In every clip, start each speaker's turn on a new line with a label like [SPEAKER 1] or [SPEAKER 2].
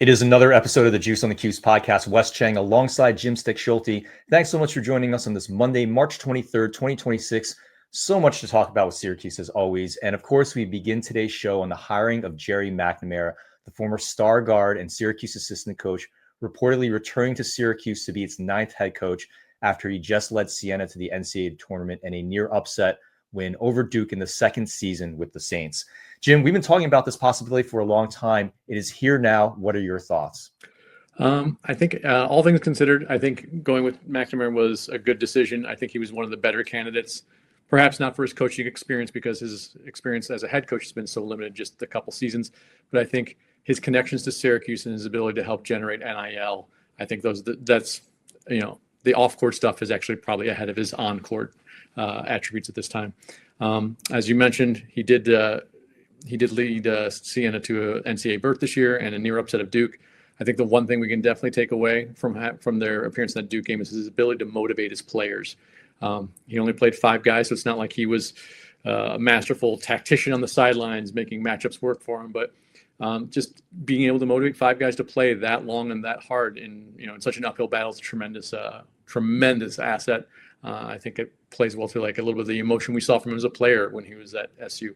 [SPEAKER 1] It is another episode of the Juice on the Cuse Podcast. Wes Cheng alongside Jim Stick Schulte. Thanks so much for joining us on this Monday, March 23rd, 2026. So much to talk about with Syracuse as always. And of course, we begin today's show on the hiring of Gerry McNamara, the former star guard and Syracuse assistant coach, reportedly returning to Syracuse to be its ninth head coach after he just led Siena to the NCAA tournament in a near upset win over Duke in the second season with the Saints. Jim, we've been talking about this possibility for a long time. It is here now. What are your thoughts?
[SPEAKER 2] I think all things considered, I think going with McNamara was a good decision. I think he was one of the better candidates, perhaps not for his coaching experience because his experience as a head coach has been so limited, just a couple seasons. But I think his connections to Syracuse and his ability to help generate NIL, I think that's the off-court stuff is actually probably ahead of his on-court attributes at this time. As you mentioned, he did lead Siena to an NCAA berth this year and a near upset of Duke. I think the one thing we can definitely take away from their appearance in that Duke game is his ability to motivate his players. He only played 5 guys, so it's not like he was a masterful tactician on the sidelines making matchups work for him. But just being able to motivate 5 guys to play that long and that hard in such an uphill battle is a tremendous asset. I think it plays well to like a little bit of the emotion we saw from him as a player when he was at SU.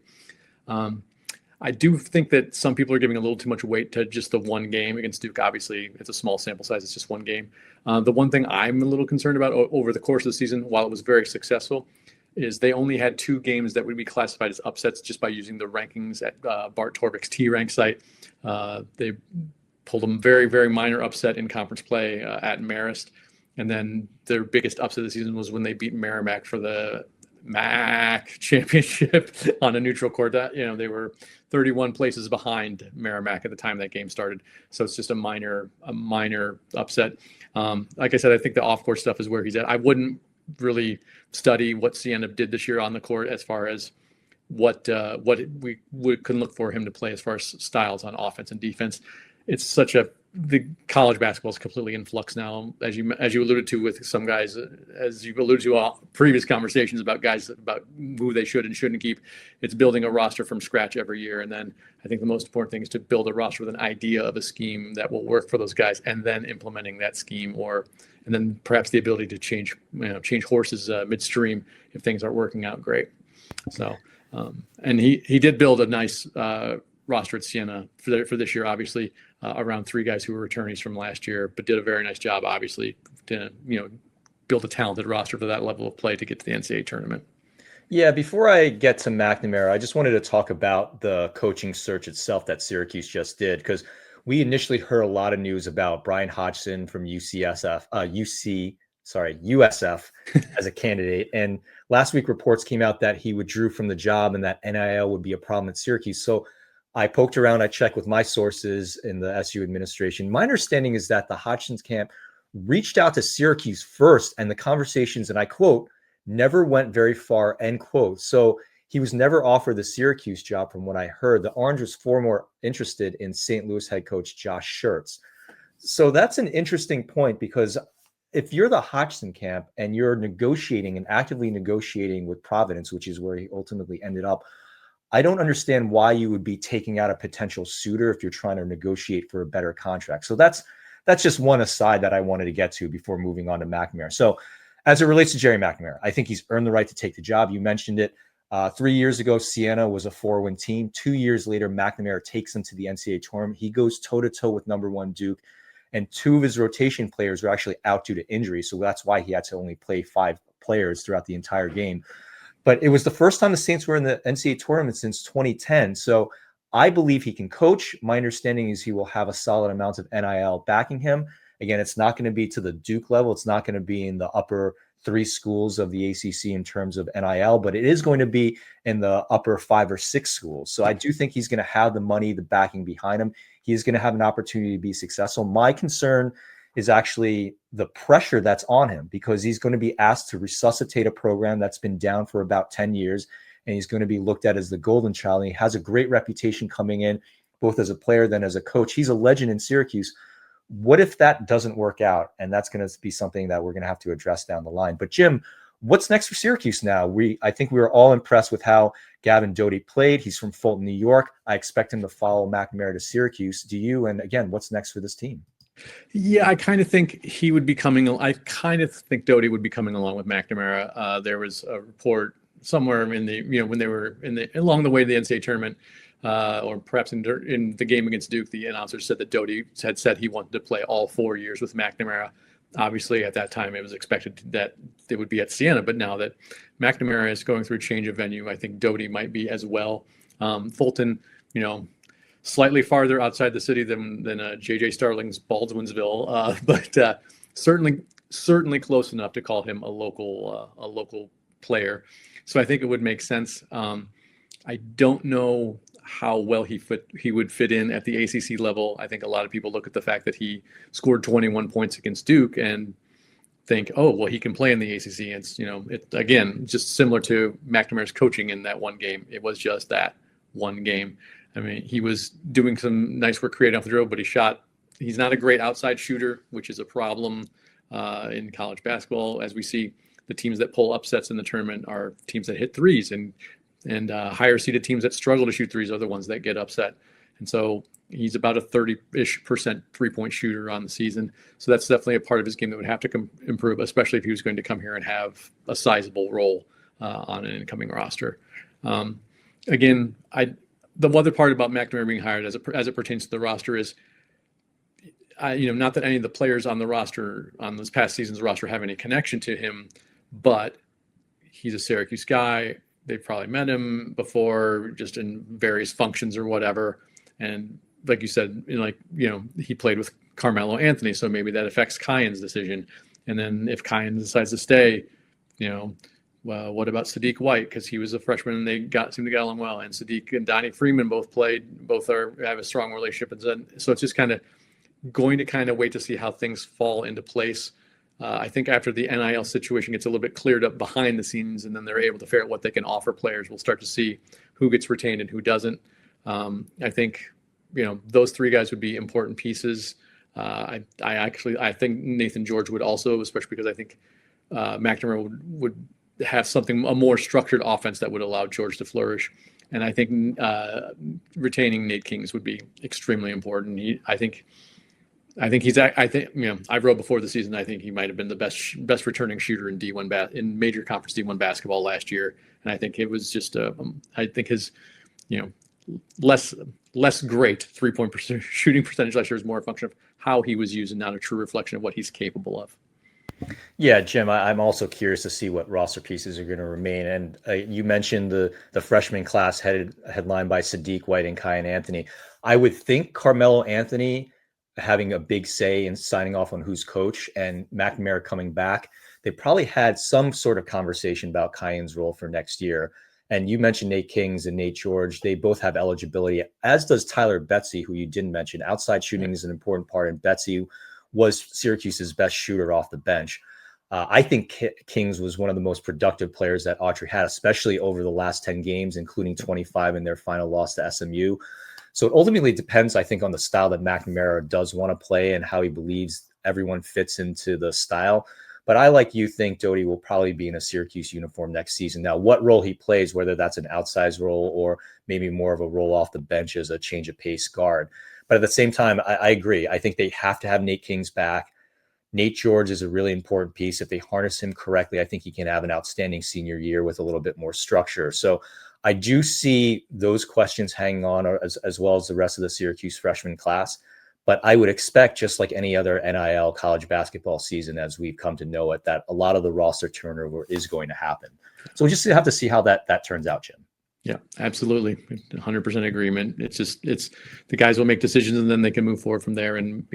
[SPEAKER 2] I do think that some people are giving a little too much weight to just the one game against Duke. Obviously, it's a small sample size. It's just one game. The one thing I'm a little concerned about over the course of the season, while it was very successful, is they only had 2 games that would be classified as upsets just by using the rankings at Bart Torvik's T-Rank site. They pulled a very, very minor upset in conference play at Marist. And then their biggest upset of the season was when they beat Merrimack for the MAC championship on a neutral court. They were 31 places behind Merrimack at the time that game started. So it's just a minor upset. Like I said, I think the off-court stuff is where he's at. I wouldn't really study what Siena did this year on the court as far as what we can look for him to play as far as styles on offense and defense. It's the college basketball is completely in flux now, as you alluded to with some guys, as you alluded to all previous conversations about guys about who they should and shouldn't keep. It's building a roster from scratch every year, and then I think the most important thing is to build a roster with an idea of a scheme that will work for those guys, and then implementing that scheme, and then perhaps the ability to change horses midstream if things aren't working out great. So, and he did build a nice roster at Siena for this year, obviously. Around 3 guys who were returnees from last year, but did a very nice job, obviously, to build a talented roster for that level of play to get to the NCAA tournament.
[SPEAKER 1] Yeah, before I get to McNamara, I just wanted to talk about the coaching search itself that Syracuse just did, because we initially heard a lot of news about Brian Hodgson from USF as a candidate. And last week, reports came out that he withdrew from the job and that NIL would be a problem at Syracuse. So I poked around, I checked with my sources in the SU administration. My understanding is that the Hodgson's camp reached out to Syracuse first, and the conversations, and I quote, never went very far, end quote. So he was never offered the Syracuse job from what I heard. The Orange was far more interested in St. Louis head coach Josh Schertz. So that's an interesting point, because if you're the Hodgson camp and you're negotiating and actively negotiating with Providence, which is where he ultimately ended up, I don't understand why you would be taking out a potential suitor if you're trying to negotiate for a better contract. So that's just one aside that I wanted to get to before moving on to McNamara. So as it relates to Gerry McNamara, I think he's earned the right to take the job. You mentioned it. 3 years ago, Siena was a 4-win team. 2 years later, McNamara takes them to the NCAA tournament. He goes toe-to-toe with number 1 Duke, and 2 of his rotation players were actually out due to injury. So that's why he had to only play 5 players throughout the entire game. But it was the first time the Saints were in the NCAA tournament since 2010. So I believe he can coach. My understanding is he will have a solid amount of NIL backing him. Again, it's not going to be to the Duke level. It's not going to be in the upper 3 schools of the ACC in terms of NIL, but it is going to be in the upper 5 or 6 schools. So I do think he's going to have the money, the backing behind him. He's going to have an opportunity to be successful. My concern is actually the pressure that's on him, because he's going to be asked to resuscitate a program that's been down for about 10 years, and he's going to be looked at as the golden child. And he has a great reputation coming in, both as a player then as a coach. He's a legend in Syracuse. What if that doesn't work out? And that's going to be something that we're going to have to address down the line. But Jim, What's next for Syracuse now? I think we were all impressed with how Gavin Doty played. He's from Fulton, New York. I expect him to follow McNamara to Syracuse. Do you? And again, what's next for this team?
[SPEAKER 2] Yeah, I kind of think he would be coming. I kind of think Doty would be coming along with McNamara. There was a report somewhere in the, when they were along the way to the NCAA tournament, or perhaps in the game against Duke, the announcer said that Doty had said he wanted to play all 4 years with McNamara. Obviously, at that time, it was expected that they would be at Siena, but now that McNamara is going through a change of venue, I think Doty might be as well. Fulton, slightly farther outside the city than J.J. Starling's Baldwinsville, but certainly close enough to call him a local player. So I think it would make sense. I don't know how well he would fit in at the ACC level. I think a lot of people look at the fact that he scored 21 points against Duke and think, oh, well, he can play in the ACC. It's, again, just similar to McNamara's coaching in that one game. It was just that one game. I mean, he was doing some nice work creating off the dribble, but he's not a great outside shooter, which is a problem in college basketball. As we see, the teams that pull upsets in the tournament are teams that hit threes, and higher seeded teams that struggle to shoot threes are the ones that get upset. And so he's about a 30-ish% three-point shooter on the season. So that's definitely a part of his game that would have to improve, especially if he was going to come here and have a sizable role on an incoming roster. Again, the other part about McNamara being hired as it pertains to the roster is, not that any of the players on the roster, on this past season's roster, have any connection to him, but he's a Syracuse guy. They've probably met him before, just in various functions or whatever. And like you said, he played with Carmelo Anthony, so maybe that affects Kiyan's decision. And then if Kiyan decides to stay, well, what about Sadiq White? Because he was a freshman and they seemed to get along well. And Sadiq and Donnie Freeman both have a strong relationship. And so it's just going to wait to see how things fall into place. I think after the NIL situation gets a little bit cleared up behind the scenes, and then they're able to figure out what they can offer players, we'll start to see who gets retained and who doesn't. I think, those three guys would be important pieces. I think Nathan George would also, especially because I think McNamara would have a more structured offense that would allow George to flourish. And I think retaining Nate Kings would be extremely important. I wrote before the season, I think he might have been the best returning shooter in D1 in major conference D1 basketball last year. And I think it was just I think his less great 3-point shooting percentage last year is more a function of how he was used and not a true reflection of what he's capable of.
[SPEAKER 1] Yeah, Jim, I'm also curious to see what roster pieces are going to remain. And you mentioned the freshman class headlined by Sadiq White and Kiyan Anthony. I would think Carmelo Anthony having a big say in signing off on who's coach, and McNamara coming back, they probably had some sort of conversation about Kiyan's role for next year. And you mentioned Nate Kings and Nate George. They both have eligibility, as does Tyler Betsy, who you didn't mention. Outside shooting is an important part, and Betsy was Syracuse's best shooter off the bench. I think Kings was one of the most productive players that Autry had, especially over the last 10 games, including 25 in their final loss to SMU. So it ultimately depends, I think, on the style that McNamara does want to play and how he believes everyone fits into the style. But I, like you, think Doty will probably be in a Syracuse uniform next season. Now, what role he plays, whether that's an outsized role or maybe more of a role off the bench as a change of pace guard. But at the same time, I agree. I think they have to have Nate Kings back. Nate George is a really important piece. If they harness him correctly, I think he can have an outstanding senior year with a little bit more structure. So I do see those questions hanging on, as well as the rest of the Syracuse freshman class. But I would expect, just like any other NIL college basketball season, as we've come to know it, that a lot of the roster turnover is going to happen. So we just have to see how that turns out, Jim.
[SPEAKER 2] Yeah, absolutely. 100% agreement. It's the guys will make decisions and then they can move forward from there. And,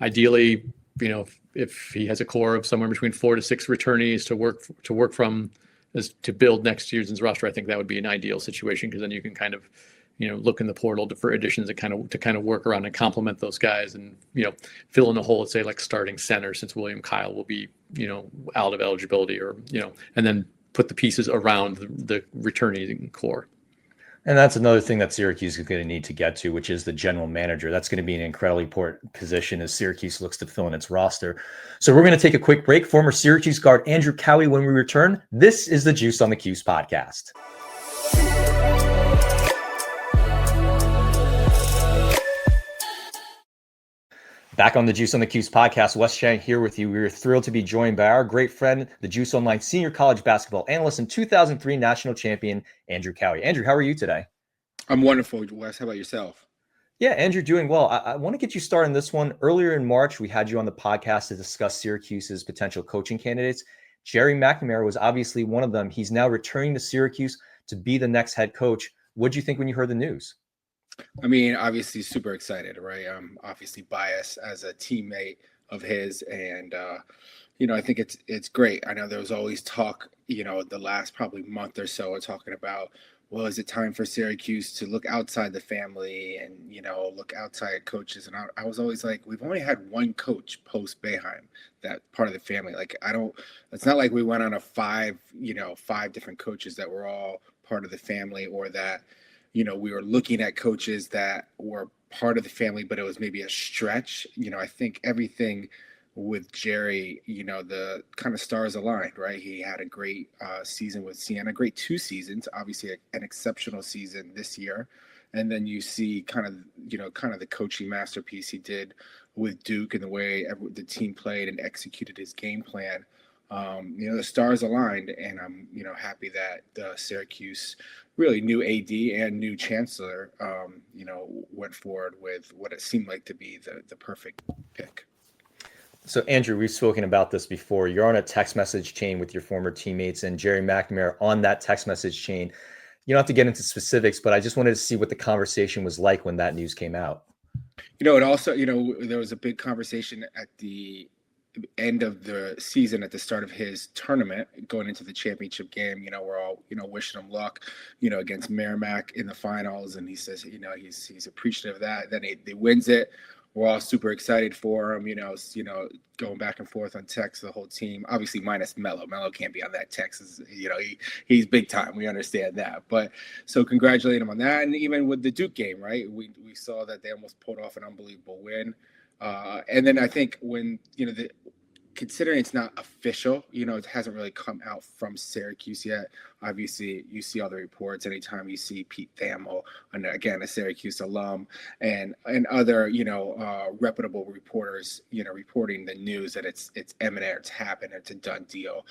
[SPEAKER 2] ideally, if he has a core of somewhere between 4 to 6 returnees to work from to build next season's roster, I think that would be an ideal situation, because then you can kind of, look in the portal for additions to kind of work around and complement those guys and, fill in a hole at, say, like starting center, since William Kyle will be, out of eligibility, or, and then put the pieces around the returning core.
[SPEAKER 1] And that's another thing that Syracuse is going to need to get to, which is the general manager. That's going to be an incredibly important position as Syracuse looks to fill in its roster. So we're going to take a quick break. Former Syracuse guard Andrew Kouwe, when we return, this is the Juice on the Cuse podcast. Back on the Juice on the Cuse podcast, Wes Chang here with you. We're thrilled to be joined by our great friend, the Juice Online senior college basketball analyst and 2003 national champion, Andrew Kouwe. Andrew, how are you today?
[SPEAKER 3] I'm wonderful, Wes. How about yourself?
[SPEAKER 1] Yeah, Andrew, doing well. I want to get you started on this one. Earlier in March, we had you on the podcast to discuss Syracuse's potential coaching candidates. Gerry McNamara was obviously one of them. He's now returning to Syracuse to be the next head coach. What did you think when you heard the news?
[SPEAKER 3] I mean, obviously super excited, right? I'm obviously biased as a teammate of his, and I think it's great. I know there was always talk, the last probably month or so, talking about, well, is it time for Syracuse to look outside the family and look outside coaches? And I was always like, we've only had one coach post Boeheim, that part of the family. Like it's not like we went on a five different coaches that were all part of the family, or that we were looking at coaches that were part of the family, but it was maybe a stretch. I think everything with Gerry, the kind of stars aligned, right? He had a great season with Siena, great 2 seasons, obviously an exceptional season this year. And then you see kind of the coaching masterpiece he did with Duke and the way the team played and executed his game plan. The stars aligned, and I'm, happy that Syracuse, really new AD and new chancellor, went forward with what it seemed like to be the perfect pick.
[SPEAKER 1] So, Andrew, we've spoken about this before. You're on a text message chain with your former teammates and Gerry McNamara on that text message chain. You don't have to get into specifics, but I just wanted to see what the conversation was like when that news came out.
[SPEAKER 3] It also, there was a big conversation at the end of the season, at the start of his tournament, going into the championship game. We're all, wishing him luck, against Merrimack in the finals. And he says, he's appreciative of that. Then he wins it. We're all super excited for him, going back and forth on text, the whole team, obviously minus Melo. Melo can't be on that text. He's big time. We understand that. But so congratulate him on that. And even with the Duke game, right? We saw that they almost pulled off an unbelievable win. And then I think when, considering it's not official, it hasn't really come out from Syracuse yet. Obviously, you see all the reports anytime you see Pete Thamel, and again, a Syracuse alum, and other, reputable reporters, reporting the news that it's imminent, it's happened, it's a done deal.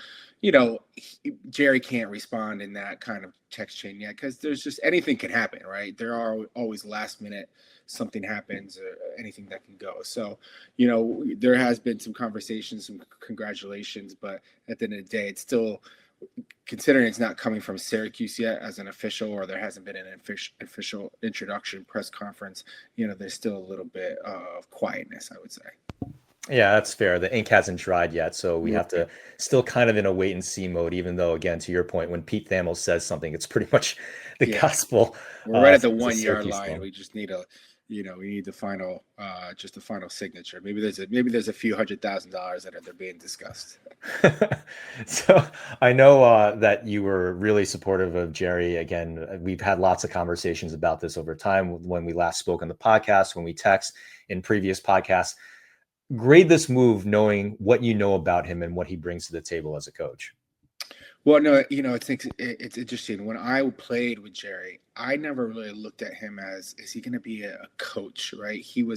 [SPEAKER 3] Gerry can't respond in that kind of text chain yet, because there's just anything can happen, right? There are always last minute something happens, or anything that can go. So, there has been some conversations, some congratulations, but at the end of the day, it's still, considering it's not coming from Syracuse yet as an official, or there hasn't been an official introduction press conference, there's still a little bit of quietness, I would say.
[SPEAKER 1] Yeah, that's fair. The ink hasn't dried yet, so we have to still kind of in a wait and see mode, even though, again, to your point, when Pete Thamel says something, it's pretty much the gospel.
[SPEAKER 3] We're right at the 1 yard line. We just need we need the final, just the final signature. Maybe there's a few $100,000 that are being discussed.
[SPEAKER 1] So I know that you were really supportive of Gerry. Again, we've had lots of conversations about this over time, when we last spoke on the podcast, when we text in previous podcasts. Grade this move knowing what you know about him and what he brings to the table as a coach.
[SPEAKER 3] Well, no, it's interesting. When I played with Gerry, I never really looked at him as, is he going to be a coach, right? And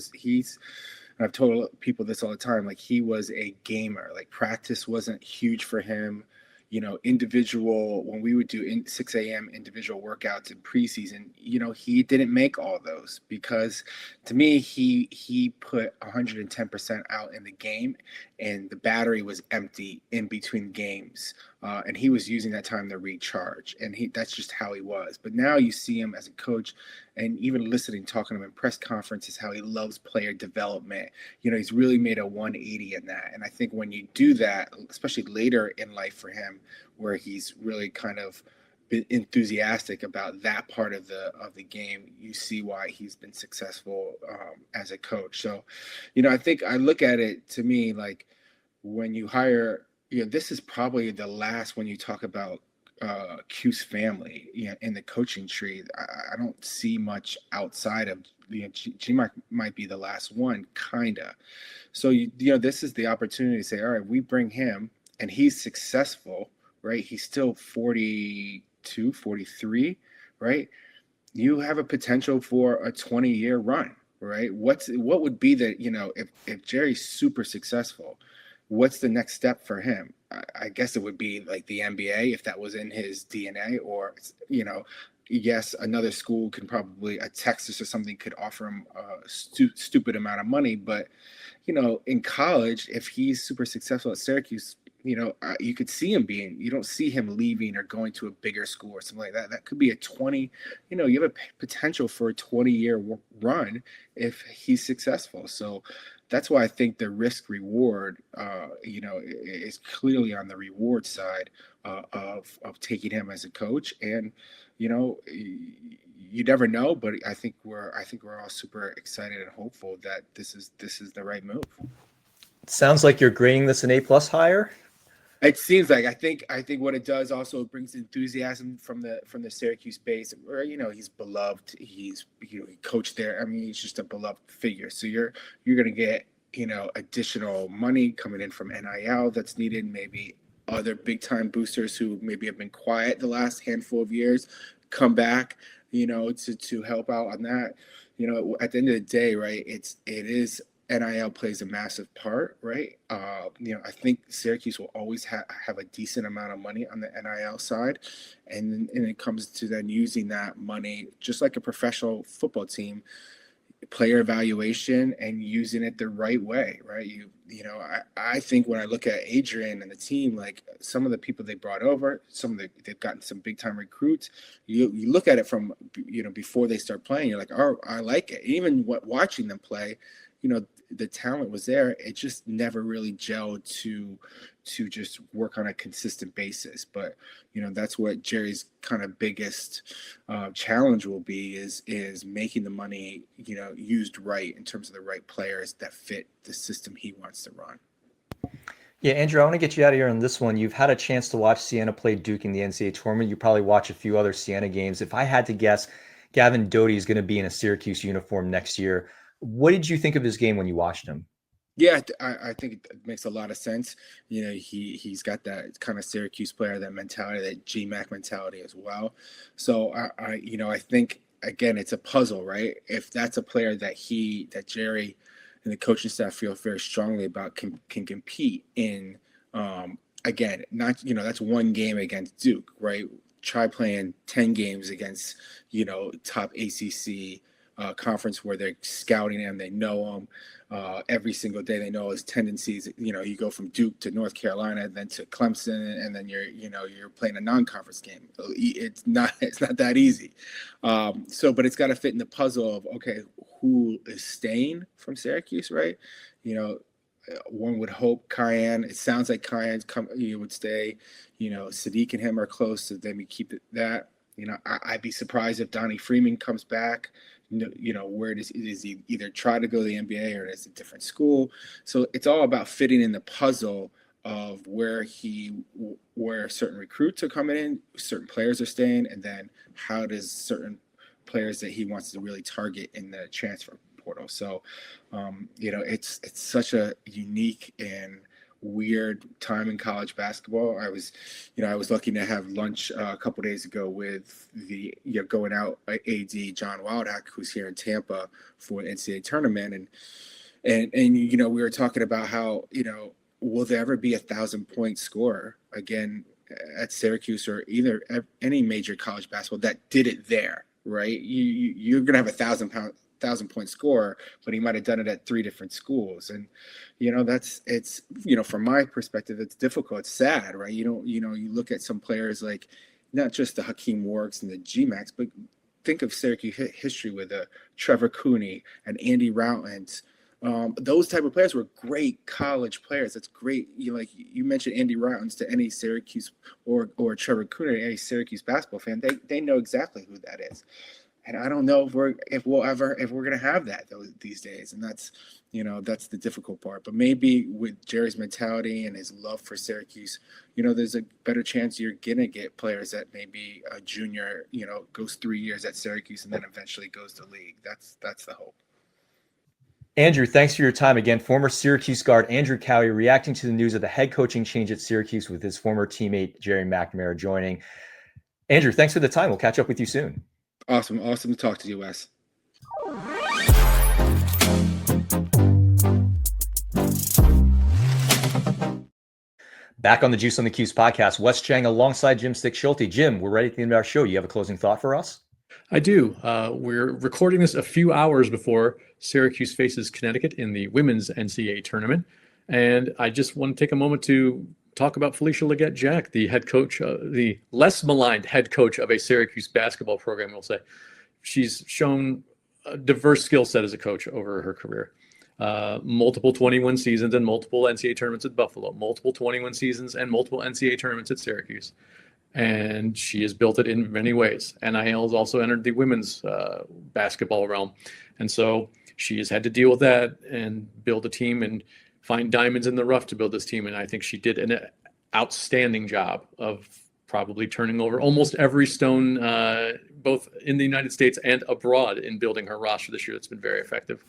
[SPEAKER 3] I've told people this all the time, like, he was a gamer. Like, practice wasn't huge for him. Individual, when we would do 6 a.m. individual workouts in preseason, he didn't make all those, because to me, he put 110% out in the game, and the battery was empty in between games. And he was using that time to recharge, and that's just how he was. But now you see him as a coach, and even talking to him in press conferences, how he loves player development. He's really made a 180 in that. And I think when you do that, especially later in life for him, where he's really kind of been enthusiastic about that part of the game, you see why he's been successful as a coach. So, I think I look at it, to me, like, when you hire, this is probably the last, when you talk about Cuse family, in the coaching tree. I don't see much outside of, G might be the last one, kinda. So this is the opportunity to say, all right, we bring him, and he's successful, right? He's still 42, 43, right? You have a potential for a 20-year run, right? What would be the, if Gerry's super successful, what's the next step for him? I guess it would be like the NBA, if that was in his DNA, or, yes, another school can probably, a Texas or something, could offer him a stupid amount of money. But, in college, if he's super successful at Syracuse, you could see him you don't see him leaving or going to a bigger school or something like that. That could be a 20, you have a potential for a 20-year run if he's successful. So that's why I think the risk reward, is clearly on the reward side of taking him as a coach. And, you never know, but I think we're all super excited and hopeful that this is the right move.
[SPEAKER 1] Sounds like you're grading this an A+ hire.
[SPEAKER 3] It seems like, I think what it does also, it brings enthusiasm from the Syracuse base, where he's beloved. He coached there. I mean, he's just a beloved figure. So you're gonna get additional money coming in from NIL that's needed. Maybe other big time boosters who maybe have been quiet the last handful of years come back, to help out on that. At the end of the day, right? It is. NIL plays a massive part, right? I think Syracuse will always have a decent amount of money on the NIL side, and it comes to then using that money, just like a professional football team, player evaluation, and using it the right way, right? I think when I look at Adrian and the team, like some of the people they brought over, they've gotten some big time recruits. You look at it from before they start playing, you're like, oh, I like it. Even watching them play, the talent was there. It just never really gelled to just work on a consistent basis. But that's what Gerry's kind of biggest challenge will be, is making the money used right, in terms of the right players that fit the system he wants to run.
[SPEAKER 1] Yeah, Andrew, I want to get you out of here on this one. You've had a chance to watch Siena play Duke in the NCAA tournament. You probably watch a few other Siena games. If I had to guess, Gavin Doty is going to be in a Syracuse uniform next year. What did you think of his game when you watched him?
[SPEAKER 3] Yeah, I think it makes a lot of sense. He's got that kind of Syracuse player, that mentality, that GMAC mentality as well. So I think, again, it's a puzzle, right? If that's a player that Gerry and the coaching staff feel very strongly about, can compete in, again, not, that's one game against Duke, right? Try playing 10 games against, top ACC conference, where they're scouting him, they know him every single day, they know his tendencies. You go from Duke to North Carolina, then to Clemson, and then you're playing a non-conference game. It's not that easy. But it's got to fit in the puzzle of, okay, who is staying from Syracuse, right? One would hope Cayenne. It sounds like Cayenne's would stay. Sadiq and him are close, so then we keep that. I'd be surprised if Donnie Freeman comes back. Where does he either try to go to the NBA, or it's a different school? So it's all about fitting in the puzzle of where certain recruits are coming in, certain players are staying, and then how does certain players that he wants to really target in the transfer portal. So, it's such a unique and weird time in college basketball. I was lucky to have lunch a couple days ago with the going out AD John Wildhack, who's here in Tampa for the NCAA tournament, and we were talking about how will there ever be 1,000-point scorer again at Syracuse, or either any major college basketball that did it there, right? You're gonna have 1,000-point scorer, but he might have done it at 3 different schools. And, it's from my perspective, it's difficult. It's sad, right? You look at some players like not just the Hakeem Warwicks and the GMACs, but think of Syracuse history with Trevor Cooney and Andy Routledge. Those type of players were great college players. That's great. You mentioned Andy Routledge to any Syracuse or Trevor Cooney, any Syracuse basketball fan, they know exactly who that is. And I don't know if we're gonna have that these days. And that's the difficult part. But maybe with Gerry's mentality and his love for Syracuse, there's a better chance you're gonna get players that maybe a junior, goes 3 years at Syracuse and then eventually goes to league. That's the hope.
[SPEAKER 1] Andrew, thanks for your time again. Former Syracuse guard Andrew Kouwe reacting to the news of the head coaching change at Syracuse with his former teammate Gerry McNamara joining. Andrew, thanks for the time. We'll catch up with you soon.
[SPEAKER 3] Awesome to talk to you, Wes.
[SPEAKER 1] Back on the Juice on the Cuse podcast, Wes Chang alongside Jim Stick-Schulte. Jim, we're ready at the end of our show. You have a closing thought for us?
[SPEAKER 2] I do. We're recording this a few hours before Syracuse faces Connecticut in the women's NCAA tournament. And I just want to take a moment to talk about Felicia Leggett-Jack, the head coach, the less maligned head coach of a Syracuse basketball program, we'll say. She's shown a diverse skill set as a coach over her career. Multiple 21 seasons and multiple NCAA tournaments at Buffalo, multiple 21 seasons and multiple NCAA tournaments at Syracuse. And she has built it in many ways. NIL has also entered the women's basketball realm. And so she has had to deal with that and build a team and find diamonds in the rough to build this team. And I think she did an outstanding job of probably turning over almost every stone, both in the United States and abroad, in building her roster this year. That's been very effective.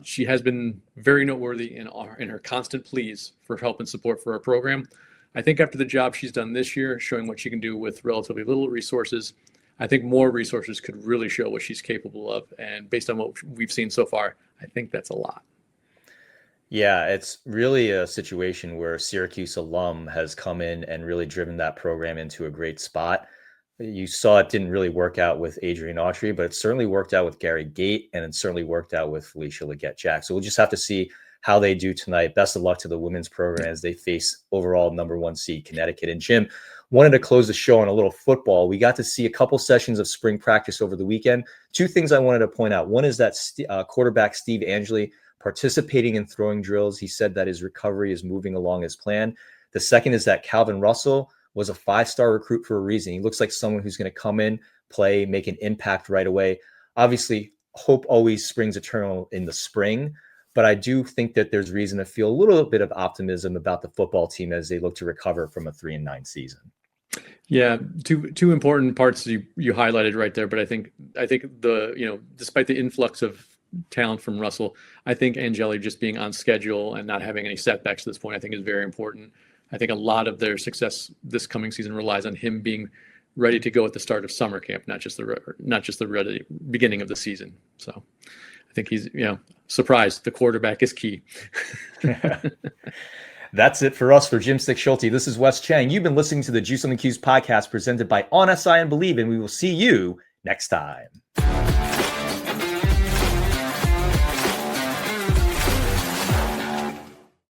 [SPEAKER 2] She has been very noteworthy in her constant pleas for help and support for our program. I think after the job she's done this year, showing what she can do with relatively little resources, I think more resources could really show what she's capable of. And based on what we've seen so far, I think that's a lot.
[SPEAKER 1] Yeah, it's really a situation where Syracuse alum has come in and really driven that program into a great spot. You saw it didn't really work out with Adrian Autry, but it certainly worked out with Gary Gait, and it certainly worked out with Felicia Leggett-Jack. So we'll just have to see how they do tonight. Best of luck to the women's program as they face overall number 1 seed Connecticut. And Jim, wanted to close the show on a little football. We got to see a couple sessions of spring practice over the weekend. 2 things I wanted to point out. One is that quarterback Steve Angeli participating in throwing drills. He said that his recovery is moving along as planned. The second is that Calvin Russell was a 5-star recruit for a reason. He looks like someone who's going to come in, play, make an impact right away. Obviously, hope always springs eternal in the spring, but I do think that there's reason to feel a little bit of optimism about the football team as they look to recover from a 3-9 season.
[SPEAKER 2] Yeah, two important parts you highlighted right there. But I think despite the influx of talent from Russell, I think Angeli just being on schedule and not having any setbacks at this point, I think is very important. I think a lot of their success this coming season relies on him being ready to go at the start of summer camp, not just the beginning of the season. So I think he's, surprised. The quarterback is key.
[SPEAKER 1] That's it for us. For Jim Stick-Schulte, this is Wes Chang. You've been listening to the Juice on the Cuse podcast presented by On SI and Bleav, and we will see you next time.